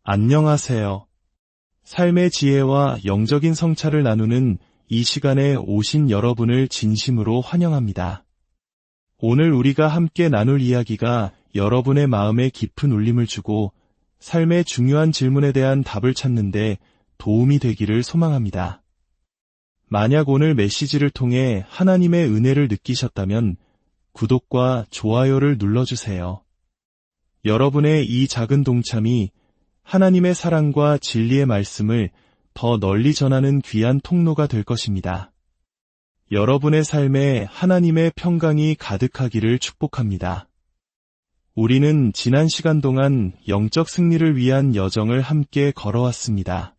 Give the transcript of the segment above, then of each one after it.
안녕하세요. 삶의 지혜와 영적인 성찰을 나누는 이 시간에 오신 여러분을 진심으로 환영합니다. 오늘 우리가 함께 나눌 이야기가 여러분의 마음에 깊은 울림을 주고 삶의 중요한 질문에 대한 답을 찾는 데 도움이 되기를 소망합니다. 만약 오늘 메시지를 통해 하나님의 은혜를 느끼셨다면 구독과 좋아요를 눌러주세요. 여러분의 이 작은 동참이 하나님의 사랑과 진리의 말씀을 더 널리 전하는 귀한 통로가 될 것입니다. 여러분의 삶에 하나님의 평강이 가득하기를 축복합니다. 우리는 지난 시간 동안 영적 승리를 위한 여정을 함께 걸어왔습니다.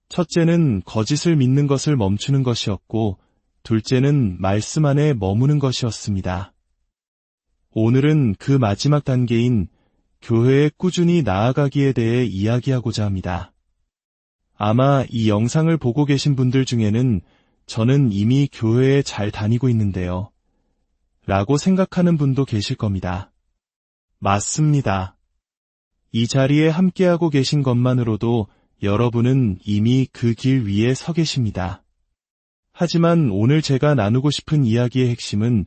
첫째는 거짓을 믿는 것을 멈추는 것이었고, 둘째는 말씀 안에 머무는 것이었습니다. 오늘은 그 마지막 단계인 교회에 꾸준히 나아가기에 대해 이야기하고자 합니다. 아마 이 영상을 보고 계신 분들 중에는 저는 이미 교회에 잘 다니고 있는데요, 라고 생각하는 분도 계실 겁니다. 맞습니다. 이 자리에 함께하고 계신 것만으로도 여러분은 이미 그 길 위에 서 계십니다. 하지만 오늘 제가 나누고 싶은 이야기의 핵심은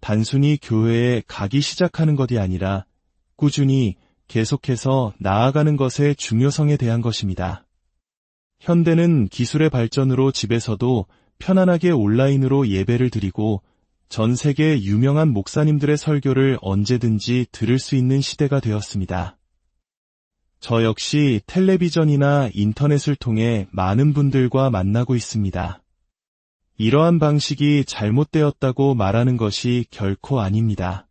단순히 교회에 가기 시작하는 것이 아니라 꾸준히 계속해서 나아가는 것의 중요성에 대한 것입니다. 현대는 기술의 발전으로 집에서도 편안하게 온라인으로 예배를 드리고 전 세계 유명한 목사님들의 설교를 언제든지 들을 수 있는 시대가 되었습니다. 저 역시 텔레비전이나 인터넷을 통해 많은 분들과 만나고 있습니다. 이러한 방식이 잘못되었다고 말하는 것이 결코 아닙니다.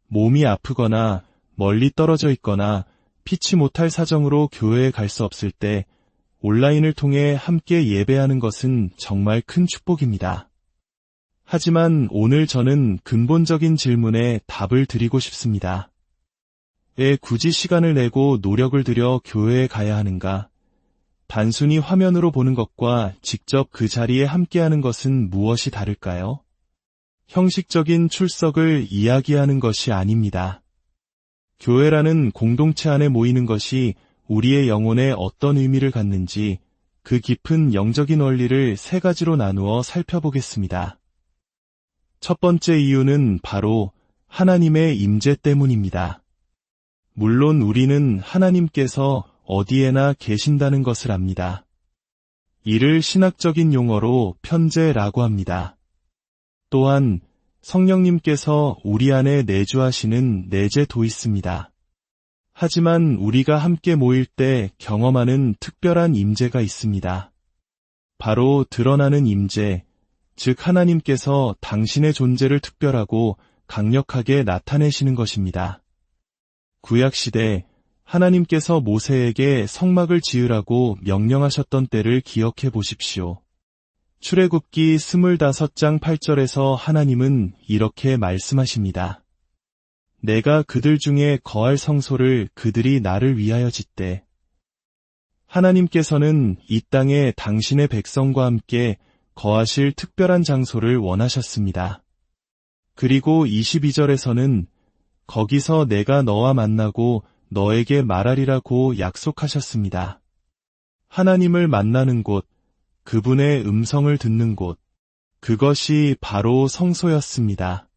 몸이 아프거나 멀리 떨어져 있거나 피치 못할 사정으로 교회에 갈 수 없을 때 온라인을 통해 함께 예배하는 것은 정말 큰 축복입니다. 하지만 오늘 저는 근본적인 질문에 답을 드리고 싶습니다. 왜 굳이 시간을 내고 노력을 들여 교회에 가야 하는가? 단순히 화면으로 보는 것과 직접 그 자리에 함께하는 것은 무엇이 다를까요? 형식적인 출석을 이야기하는 것이 아닙니다. 교회라는 공동체 안에 모이는 것이 우리의 영혼에 어떤 의미를 갖는지 그 깊은 영적인 원리를 세 가지로 나누어 살펴보겠습니다. 첫 번째 이유는 바로 하나님의 임재 때문입니다. 물론 우리는 하나님께서 어디에나 계신다는 것을 압니다. 이를 신학적인 용어로 편재라고 합니다. 또한 성령님께서 우리 안에 내주하시는 내재도 있습니다. 하지만 우리가 함께 모일 때 경험하는 특별한 임재가 있습니다. 바로 드러나는 임재, 즉 하나님께서 당신의 존재를 특별하고 강력하게 나타내시는 것입니다. 구약시대 하나님께서 모세에게 성막을 지으라고 명령하셨던 때를 기억해 보십시오. 출애굽기 25장 8절에서 하나님은 이렇게 말씀하십니다. 내가 그들 중에 거할 성소를 그들이 나를 위하여 짓되. 하나님께서는 이 땅에 당신의 백성과 함께 거하실 특별한 장소를 원하셨습니다. 그리고 22절에서는 거기서 내가 너와 만나고 너에게 말하리라고 약속하셨습니다. 하나님을 만나는 곳, 그분의 음성을 듣는 곳, 그것이 바로 성소였습니다.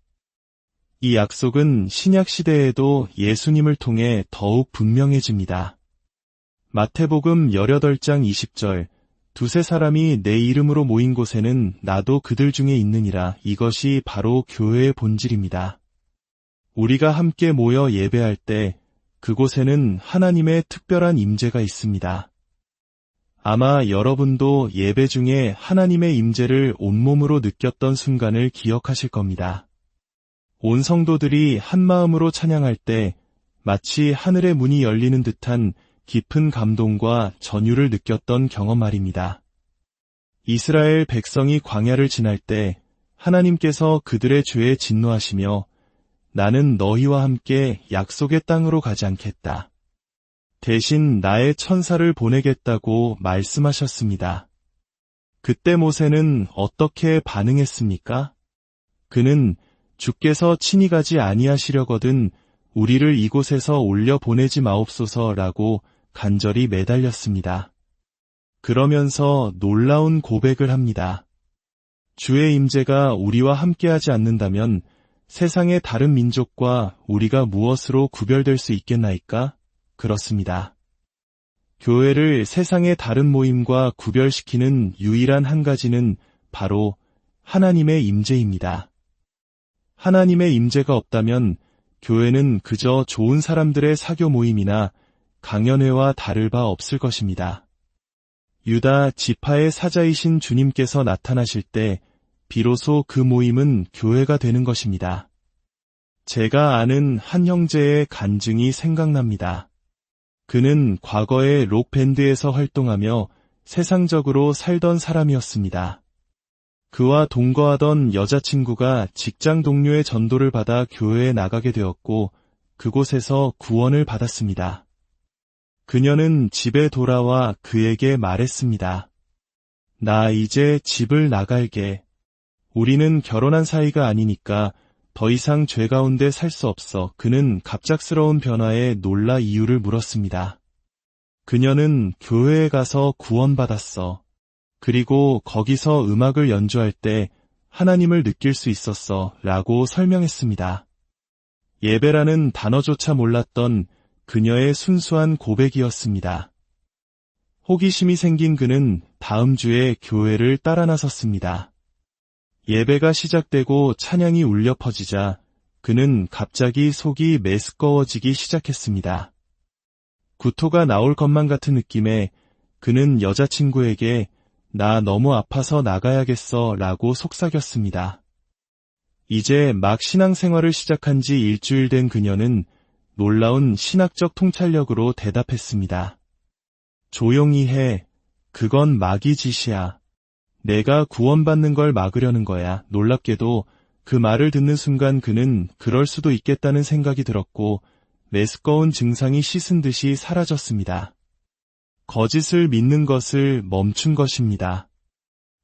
이 약속은 신약 시대에도 예수님을 통해 더욱 분명해집니다. 마태복음 18장 20절, 두세 사람이 내 이름으로 모인 곳에는 나도 그들 중에 있느니라. 이것이 바로 교회의 본질입니다. 우리가 함께 모여 예배할 때 그곳에는 하나님의 특별한 임재가 있습니다. 아마 여러분도 예배 중에 하나님의 임재를 온몸으로 느꼈던 순간을 기억하실 겁니다. 온 성도들이 한마음으로 찬양할 때 마치 하늘의 문이 열리는 듯한 깊은 감동과 전율을 느꼈던 경험 말입니다. 이스라엘 백성이 광야를 지날 때 하나님께서 그들의 죄에 진노하시며 나는 너희와 함께 약속의 땅으로 가지 않겠다. 대신 나의 천사를 보내겠다고 말씀하셨습니다. 그때 모세는 어떻게 반응했습니까? 그는 주께서 친히 가지 아니하시려거든 우리를 이곳에서 올려 보내지 마옵소서라고 간절히 매달렸습니다. 그러면서 놀라운 고백을 합니다. 주의 임재가 우리와 함께하지 않는다면 세상의 다른 민족과 우리가 무엇으로 구별될 수 있겠나이까? 그렇습니다. 교회를 세상의 다른 모임과 구별시키는 유일한 한 가지는 바로 하나님의 임재입니다. 하나님의 임재가 없다면 교회는 그저 좋은 사람들의 사교 모임이나 강연회와 다를 바 없을 것입니다. 유다 지파의 사자이신 주님께서 나타나실 때 비로소 그 모임은 교회가 되는 것입니다. 제가 아는 한 형제의 간증이 생각납니다. 그는 과거에 록밴드에서 활동하며 세상적으로 살던 사람이었습니다. 그와 동거하던 여자친구가 직장 동료의 전도를 받아 교회에 나가게 되었고 그곳에서 구원을 받았습니다. 그녀는 집에 돌아와 그에게 말했습니다. 나 이제 집을 나갈게. 우리는 결혼한 사이가 아니니까 더 이상 죄 가운데 살 수 없어. 그는 갑작스러운 변화에 놀라 이유를 물었습니다. 그녀는 교회에 가서 구원받았어. 그리고 거기서 음악을 연주할 때 하나님을 느낄 수 있었어 라고 설명했습니다. 예배라는 단어조차 몰랐던 그녀의 순수한 고백이었습니다. 호기심이 생긴 그는 다음 주에 교회를 따라 나섰습니다. 예배가 시작되고 찬양이 울려 퍼지자 그는 갑자기 속이 메스꺼워지기 시작했습니다. 구토가 나올 것만 같은 느낌에 그는 여자친구에게 나 너무 아파서 나가야겠어 라고 속삭였습니다. 이제 막 신앙생활을 시작한 지 일주일 된 그녀는 놀라운 신학적 통찰력으로 대답했습니다. 조용히 해. 그건 마귀 짓이야. 내가 구원받는 걸 막으려는 거야. 놀랍게도 그 말을 듣는 순간 그는 그럴 수도 있겠다는 생각이 들었고 메스꺼운 증상이 씻은 듯이 사라졌습니다. 거짓을 믿는 것을 멈춘 것입니다.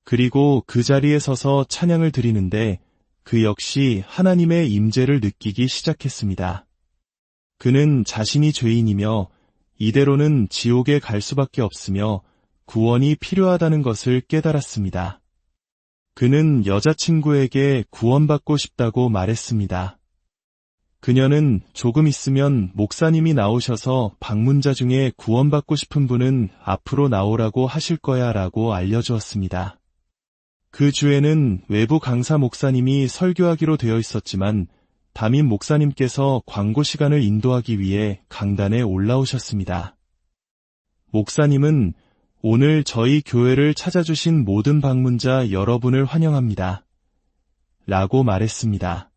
그리고 그 자리에 서서 찬양을 드리는데 그 역시 하나님의 임재를 느끼기 시작했습니다. 그는 자신이 죄인이며 이대로는 지옥에 갈 수밖에 없으며 구원이 필요하다는 것을 깨달았습니다. 그는 여자친구에게 구원받고 싶다고 말했습니다. 그녀는 조금 있으면 목사님이 나오셔서 방문자 중에 구원받고 싶은 분은 앞으로 나오라고 하실 거야 라고 알려주었습니다. 그 주에는 외부 강사 목사님이 설교하기로 되어 있었지만 담임 목사님께서 광고 시간을 인도하기 위해 강단에 올라오셨습니다. 목사님은 오늘 저희 교회를 찾아주신 모든 방문자 여러분을 환영합니다. 라고 말했습니다.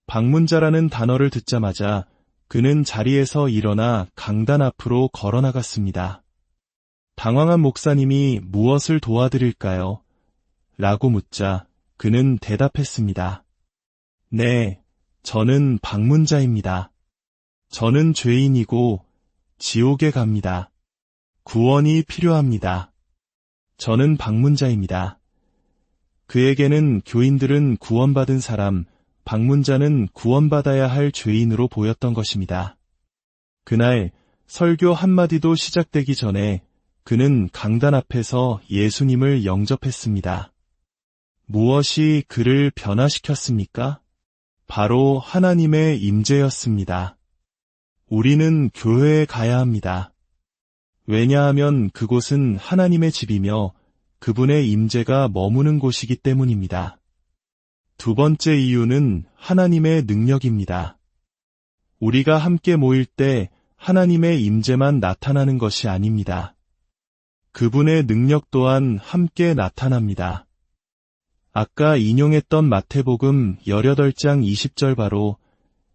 방문자라는 단어를 듣자마자 그는 자리에서 일어나 강단 앞으로 걸어나갔습니다. 당황한 목사님이 무엇을 도와드릴까요? 라고 묻자 그는 대답했습니다. 네, 저는 방문자입니다. 저는 죄인이고 지옥에 갑니다. 구원이 필요합니다. 저는 방문자입니다. 그에게는 교인들은 구원받은 사람, 방문자는 구원받아야 할 죄인으로 보였던 것입니다. 그날 설교 한마디도 시작되기 전에 그는 강단 앞에서 예수님을 영접했습니다. 무엇이 그를 변화시켰습니까? 바로 하나님의 임재였습니다. 우리는 교회에 가야 합니다. 왜냐하면 그곳은 하나님의 집이며 그분의 임재가 머무는 곳이기 때문입니다. 두 번째 이유는 하나님의 능력입니다. 우리가 함께 모일 때 하나님의 임재만 나타나는 것이 아닙니다. 그분의 능력 또한 함께 나타납니다. 아까 인용했던 마태복음 18장 20절 바로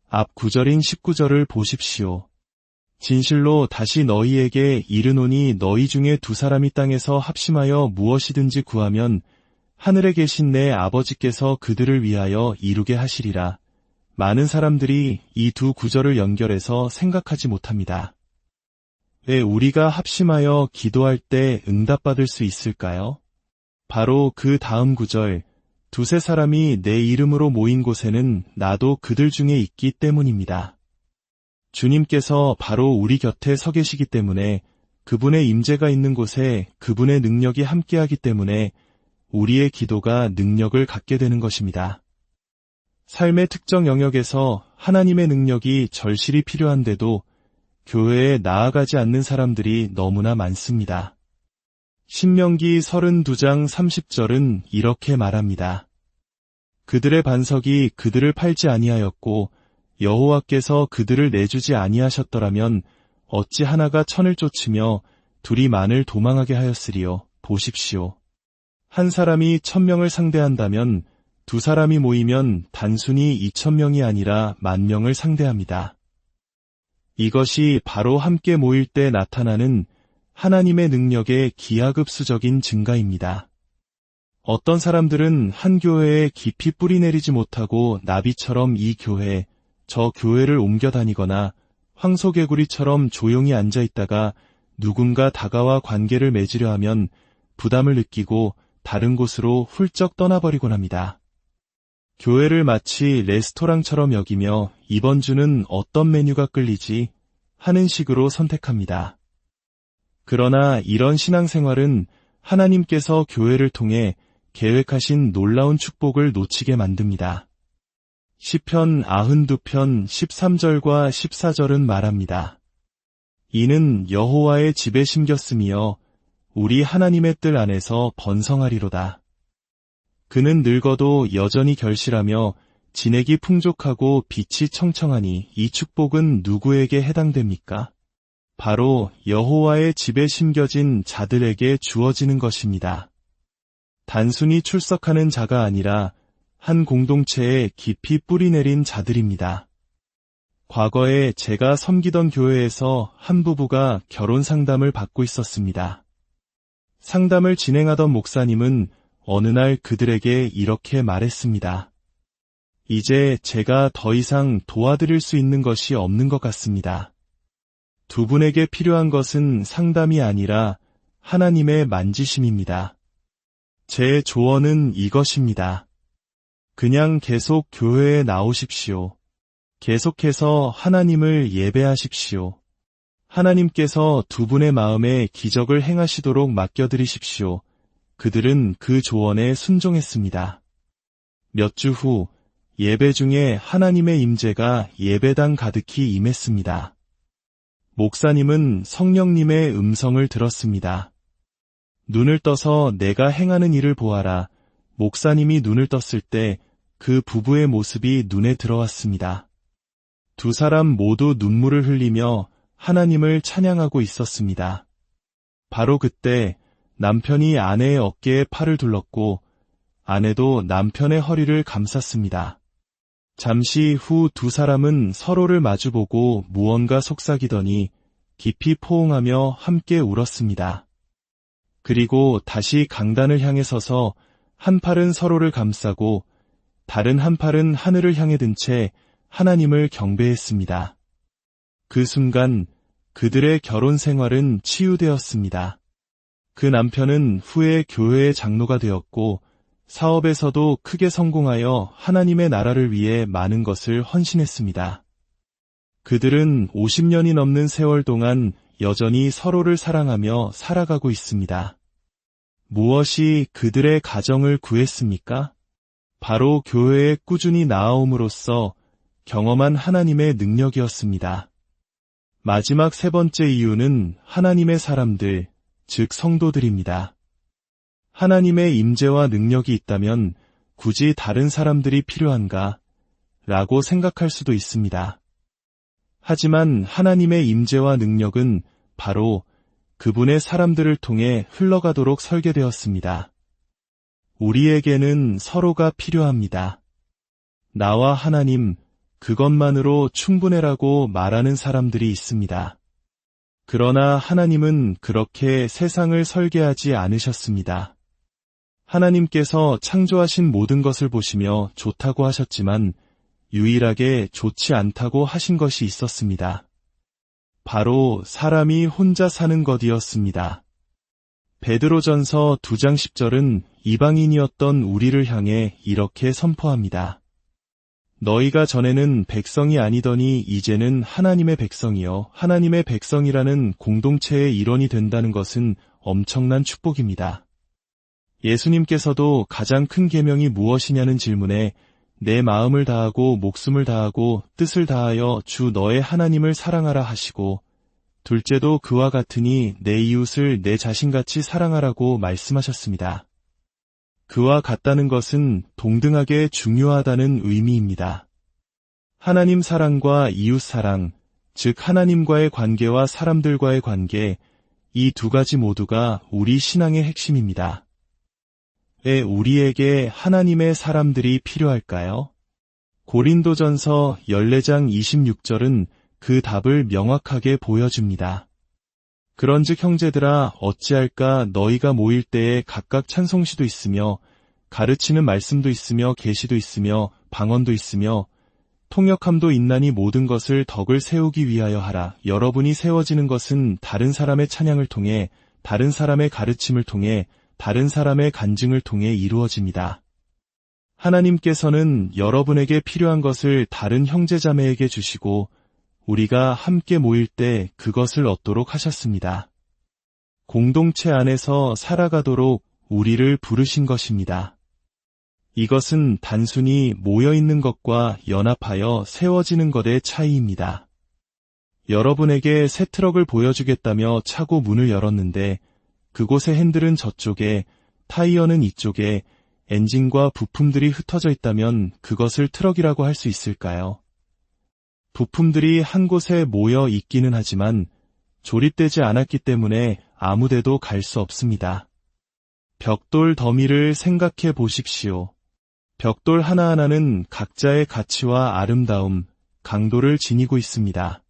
앞 구절인 19절을 보십시오. 진실로 다시 너희에게 이르노니 너희 중에 두 사람이 땅에서 합심하여 무엇이든지 구하면 하늘에 계신 내 아버지께서 그들을 위하여 이루게 하시리라. 많은 사람들이 이 두 구절을 연결해서 생각하지 못합니다. 왜 우리가 합심하여 기도할 때 응답받을 수 있을까요? 바로 그 다음 구절, 두세 사람이 내 이름으로 모인 곳에는 나도 그들 중에 있기 때문입니다. 주님께서 바로 우리 곁에 서 계시기 때문에, 그분의 임재가 있는 곳에 그분의 능력이 함께하기 때문에 우리의 기도가 능력을 갖게 되는 것입니다. 삶의 특정 영역에서 하나님의 능력이 절실히 필요한데도 교회에 나아가지 않는 사람들이 너무나 많습니다. 신명기 32장 30절은 이렇게 말합니다. 그들의 반석이 그들을 팔지 아니하였고 여호와께서 그들을 내주지 아니하셨더라면 어찌 하나가 천을 쫓으며 둘이 만을 도망하게 하였으리요. 보십시오. 한 사람이 1000명을 상대한다면 두 사람이 모이면 단순히 2000명이 아니라 10,000명을 상대합니다. 이것이 바로 함께 모일 때 나타나는 하나님의 능력의 기하급수적인 증가입니다. 어떤 사람들은 한 교회에 깊이 뿌리내리지 못하고 나비처럼 이 교회, 저 교회를 옮겨 다니거나 황소개구리처럼 조용히 앉아 있다가 누군가 다가와 관계를 맺으려 하면 부담을 느끼고 다른 곳으로 훌쩍 떠나버리곤 합니다. 교회를 마치 레스토랑처럼 여기며 이번 주는 어떤 메뉴가 끌리지 하는 식으로 선택합니다. 그러나 이런 신앙생활은 하나님께서 교회를 통해 계획하신 놀라운 축복을 놓치게 만듭니다. 시편 92편 13절과 14절은 말합니다. 이는 여호와의 집에 심겼으며 우리 하나님의 뜰 안에서 번성하리로다. 그는 늙어도 여전히 결실하며 진액이 풍족하고 빛이 청청하니 이 축복은 누구에게 해당됩니까? 바로 여호와의 집에 심겨진 자들에게 주어지는 것입니다. 단순히 출석하는 자가 아니라 한 공동체에 깊이 뿌리내린 자들입니다. 과거에 제가 섬기던 교회에서 한 부부가 결혼 상담을 받고 있었습니다. 상담을 진행하던 목사님은 어느 날 그들에게 이렇게 말했습니다. 이제 제가 더 이상 도와드릴 수 있는 것이 없는 것 같습니다. 두 분에게 필요한 것은 상담이 아니라 하나님의 만지심입니다. 제 조언은 이것입니다. 그냥 계속 교회에 나오십시오. 계속해서 하나님을 예배하십시오. 하나님께서 두 분의 마음에 기적을 행하시도록 맡겨드리십시오. 그들은 그 조언에 순종했습니다. 몇 주 후 예배 중에 하나님의 임재가 예배당 가득히 임했습니다. 목사님은 성령님의 음성을 들었습니다. 눈을 떠서 내가 행하는 일을 보아라. 목사님이 눈을 떴을 때 그 부부의 모습이 눈에 들어왔습니다. 두 사람 모두 눈물을 흘리며 하나님을 찬양하고 있었습니다. 바로 그때 남편이 아내의 어깨에 팔을 둘렀고 아내도 남편의 허리를 감쌌습니다. 잠시 후 두 사람은 서로를 마주보고 무언가 속삭이더니 깊이 포옹하며 함께 울었습니다. 그리고 다시 강단을 향해 서서 한 팔은 서로를 감싸고 다른 한 팔은 하늘을 향해 든 채 하나님을 경배했습니다. 그 순간 그들의 결혼 생활은 치유되었습니다. 그 남편은 후에 교회의 장로가 되었고 사업에서도 크게 성공하여 하나님의 나라를 위해 많은 것을 헌신했습니다. 그들은 50년이 넘는 세월 동안 여전히 서로를 사랑하며 살아가고 있습니다. 무엇이 그들의 가정을 구했습니까? 바로 교회에 꾸준히 나아옴으로써 경험한 하나님의 능력이었습니다. 마지막 세 번째 이유는 하나님의 사람들, 즉 성도들입니다. 하나님의 임재와 능력이 있다면 굳이 다른 사람들이 필요한가? 라고 생각할 수도 있습니다. 하지만 하나님의 임재와 능력은 바로 그분의 사람들을 통해 흘러가도록 설계되었습니다. 우리에게는 서로가 필요합니다. 나와 하나님, 그것만으로 충분해라고 말하는 사람들이 있습니다. 그러나 하나님은 그렇게 세상을 설계하지 않으셨습니다. 하나님께서 창조하신 모든 것을 보시며 좋다고 하셨지만 유일하게 좋지 않다고 하신 것이 있었습니다. 바로 사람이 혼자 사는 것이었습니다. 베드로전서 2장 10절은 이방인이었던 우리를 향해 이렇게 선포합니다. 너희가 전에는 백성이 아니더니 이제는 하나님의 백성이요. 하나님의 백성이라는 공동체의 일원이 된다는 것은 엄청난 축복입니다. 예수님께서도 가장 큰 계명이 무엇이냐는 질문에 내 마음을 다하고 목숨을 다하고 뜻을 다하여 주 너의 하나님을 사랑하라 하시고 둘째도 그와 같으니 내 이웃을 내 자신같이 사랑하라고 말씀하셨습니다. 그와 같다는 것은 동등하게 중요하다는 의미입니다. 하나님 사랑과 이웃 사랑, 즉 하나님과의 관계와 사람들과의 관계, 이 두 가지 모두가 우리 신앙의 핵심입니다. 왜 우리에게 하나님의 사람들이 필요할까요? 고린도전서 14장 26절은 그 답을 명확하게 보여줍니다. 그런즉 형제들아 어찌할까 너희가 모일 때에 각각 찬송시도 있으며 가르치는 말씀도 있으며 계시도 있으며 방언도 있으며 통역함도 있나니 모든 것을 덕을 세우기 위하여 하라. 여러분이 세워지는 것은 다른 사람의 찬양을 통해 다른 사람의 가르침을 통해 다른 사람의 간증을 통해 이루어집니다. 하나님께서는 여러분에게 필요한 것을 다른 형제자매에게 주시고 우리가 함께 모일 때 그것을 얻도록 하셨습니다. 공동체 안에서 살아가도록 우리를 부르신 것입니다. 이것은 단순히 모여있는 것과 연합하여 세워지는 것의 차이입니다. 여러분에게 새 트럭을 보여주겠다며 차고 문을 열었는데 그곳의 핸들은 저쪽에, 타이어는 이쪽에, 엔진과 부품들이 흩어져 있다면 그것을 트럭이라고 할 수 있을까요? 부품들이 한 곳에 모여 있기는 하지만 조립되지 않았기 때문에 아무데도 갈 수 없습니다. 벽돌 더미를 생각해 보십시오. 벽돌 하나하나는 각자의 가치와 아름다움, 강도를 지니고 있습니다.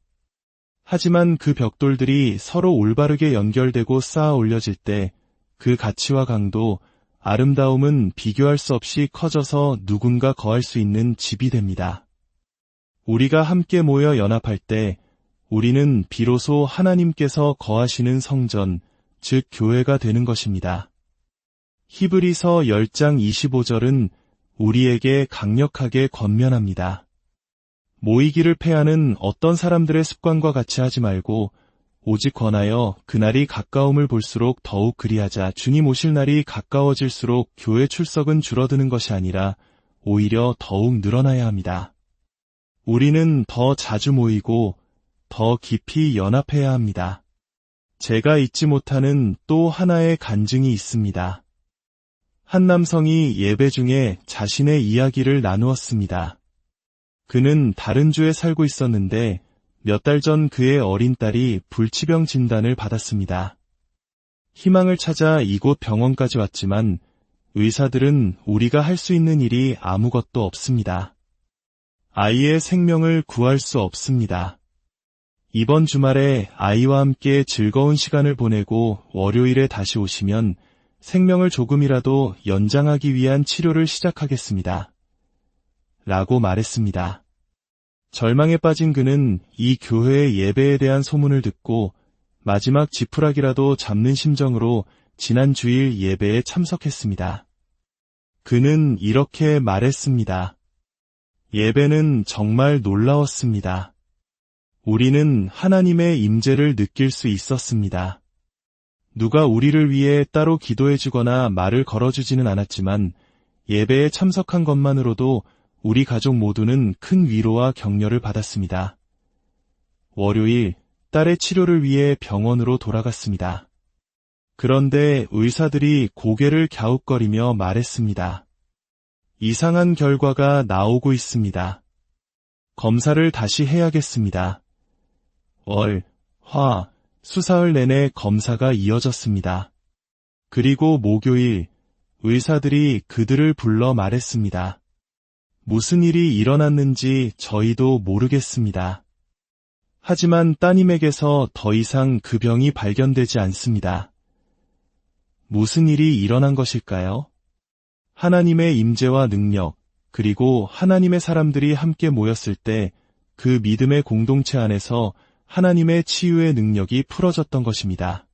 하지만 그 벽돌들이 서로 올바르게 연결되고 쌓아 올려질 때 그 가치와 강도, 아름다움은 비교할 수 없이 커져서 누군가 거할 수 있는 집이 됩니다. 우리가 함께 모여 연합할 때 우리는 비로소 하나님께서 거하시는 성전, 즉 교회가 되는 것입니다. 히브리서 10장 25절은 우리에게 강력하게 권면합니다. 모이기를 패하는 어떤 사람들의 습관과 같이 하지 말고 오직 권하여 그날이 가까움을 볼수록 더욱 그리하자. 주님 오실 날이 가까워질수록 교회 출석은 줄어드는 것이 아니라 오히려 더욱 늘어나야 합니다. 우리는 더 자주 모이고 더 깊이 연합해야 합니다. 제가 잊지 못하는 또 하나의 간증이 있습니다. 한 남성이 예배 중에 자신의 이야기를 나누었습니다. 그는 다른 주에 살고 있었는데 몇 달 전 그의 어린 딸이 불치병 진단을 받았습니다. 희망을 찾아 이곳 병원까지 왔지만 의사들은 우리가 할 수 있는 일이 아무것도 없습니다. 아이의 생명을 구할 수 없습니다. 이번 주말에 아이와 함께 즐거운 시간을 보내고 월요일에 다시 오시면 생명을 조금이라도 연장하기 위한 치료를 시작하겠습니다. 라고 말했습니다. 절망에 빠진 그는 이 교회의 예배에 대한 소문을 듣고 마지막 지푸라기라도 잡는 심정으로 지난 주일 예배에 참석했습니다. 그는 이렇게 말했습니다. 예배는 정말 놀라웠습니다. 우리는 하나님의 임재를 느낄 수 있었습니다. 누가 우리를 위해 따로 기도해주거나 말을 걸어주지는 않았지만 예배에 참석한 것만으로도 우리 가족 모두는 큰 위로와 격려를 받았습니다. 월요일, 딸의 치료를 위해 병원으로 돌아갔습니다. 그런데 의사들이 고개를 갸웃거리며 말했습니다. 이상한 결과가 나오고 있습니다. 검사를 다시 해야겠습니다. 월, 화, 수사흘 내내 검사가 이어졌습니다. 그리고 목요일, 의사들이 그들을 불러 말했습니다. 무슨 일이 일어났는지 저희도 모르겠습니다. 하지만 따님에게서 더 이상 그 병이 발견되지 않습니다. 무슨 일이 일어난 것일까요? 하나님의 임재와 능력, 그리고 하나님의 사람들이 함께 모였을 때 그 믿음의 공동체 안에서 하나님의 치유의 능력이 풀어졌던 것입니다.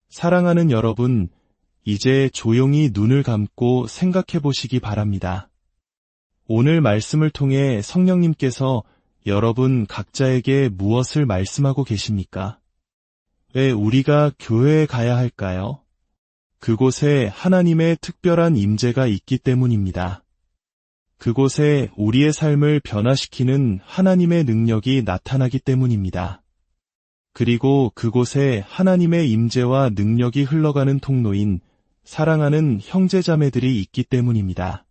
사랑하는 여러분, 이제 조용히 눈을 감고 생각해 보시기 바랍니다. 오늘 말씀을 통해 성령님께서 여러분 각자에게 무엇을 말씀하고 계십니까? 왜 우리가 교회에 가야 할까요? 그곳에 하나님의 특별한 임재가 있기 때문입니다. 그곳에 우리의 삶을 변화시키는 하나님의 능력이 나타나기 때문입니다. 그리고 그곳에 하나님의 임재와 능력이 흘러가는 통로인 사랑하는 형제자매들이 있기 때문입니다.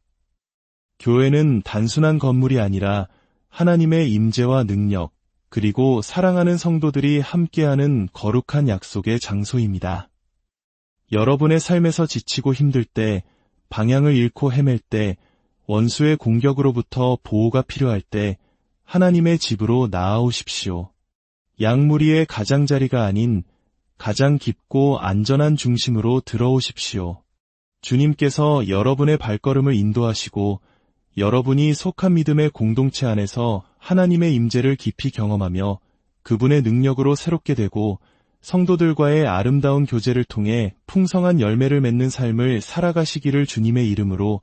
교회는 단순한 건물이 아니라 하나님의 임재와 능력, 그리고 사랑하는 성도들이 함께하는 거룩한 약속의 장소입니다. 여러분의 삶에서 지치고 힘들 때, 방향을 잃고 헤맬 때, 원수의 공격으로부터 보호가 필요할 때 하나님의 집으로 나아오십시오. 양무리의 가장자리가 아닌 가장 깊고 안전한 중심으로 들어오십시오. 주님께서 여러분의 발걸음을 인도하시고 여러분이 속한 믿음의 공동체 안에서 하나님의 임재를 깊이 경험하며 그분의 능력으로 새롭게 되고 성도들과의 아름다운 교제를 통해 풍성한 열매를 맺는 삶을 살아가시기를 주님의 이름으로